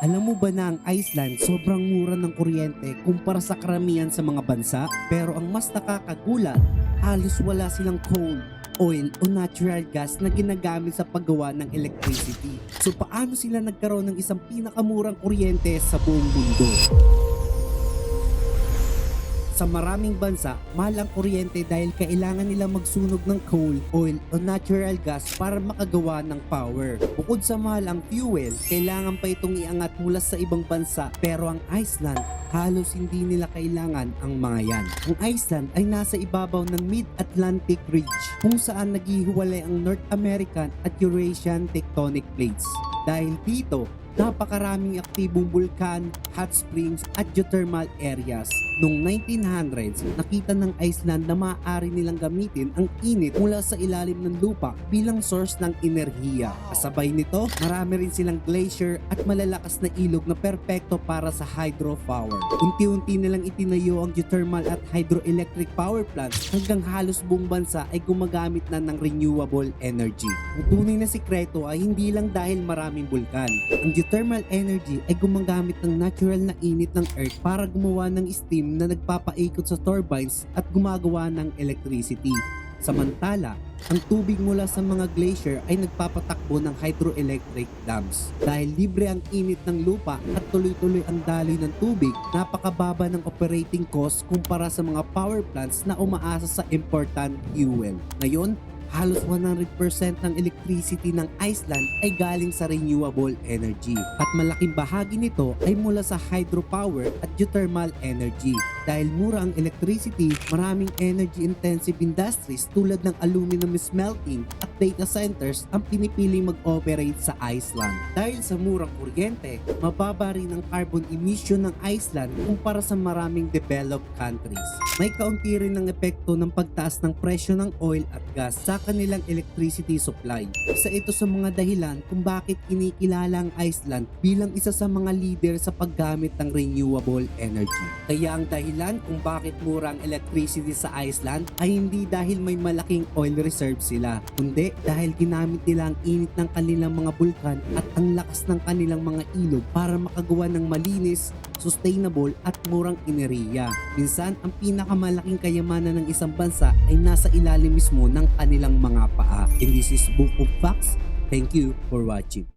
Alam mo ba na ang Iceland sobrang mura ng kuryente kumpara sa karamihan sa mga bansa? Pero ang mas nakakagulat, halos wala silang coal, oil o natural gas na ginagamit sa paggawa ng electricity. So paano sila nagkaroon ng isang pinakamurang kuryente sa buong mundo? Sa maraming bansa, mahal ang kuryente dahil kailangan nila magsunog ng coal, oil o natural gas para makagawa ng power. Bukod sa mahal ang fuel, kailangan pa itong iangat mula sa ibang bansa, pero ang Iceland, halos hindi nila kailangan ang mga yan. Ang Iceland ay nasa ibabaw ng Mid-Atlantic Ridge kung saan naghihiwalay ang North American at Eurasian tectonic plates. Dahil dito, napakaraming aktibong bulkan, hot springs at geothermal areas. Noong 1900s, nakita ng Iceland na maaari nilang gamitin ang init mula sa ilalim ng lupa bilang source ng enerhiya. Kasabay nito, marami rin silang glacier at malalakas na ilog na perpekto para sa hydropower. Unti-unti nilang itinayo ang geothermal at hydroelectric power plants hanggang halos buong bansa ay gumagamit na ng renewable energy. Ang tunay na sikreto ay hindi lang dahil maraming bulkan. Ang geothermal energy ay gumagamit ng natural na init ng earth para gumawa ng steam na nagpapaikot sa turbines at gumagawa ng electricity. Samantala, ang tubig mula sa mga glacier ay nagpapatakbo ng hydroelectric dams. Dahil libre ang init ng lupa at tuloy-tuloy ang daloy ng tubig, napakababa ng operating cost kumpara sa mga power plants na umaasa sa important fuel. Ngayon, halos 100% ng electricity ng Iceland ay galing sa renewable energy. At malaking bahagi nito ay mula sa hydropower at geothermal energy. Dahil mura ang electricity, maraming energy-intensive industries tulad ng aluminum smelting at data centers ang pinipiling mag-operate sa Iceland. Dahil sa murang kuryente, mababa rin ang carbon emission ng Iceland kumpara sa maraming developed countries. May kaunti rin ang epekto ng pagtaas ng presyo ng oil at gas sa kanilang electricity supply. Isa ito sa mga dahilan kung bakit kinikilala ang Iceland bilang isa sa mga leader sa paggamit ng renewable energy. Kaya ang dahilan kung bakit mura ang electricity sa Iceland ay hindi dahil may malaking oil reserve sila, kundi dahil ginamit nila ang init ng kanilang mga bulkan at ang lakas ng kanilang mga ilog para makagawa ng malinis, sustainable at murang enerhiya. Minsan, ang pinakamalaking kayamanan ng isang bansa ay nasa ilalim mismo ng kanilang mga paa. And this is Book of Facts. Thank you for watching.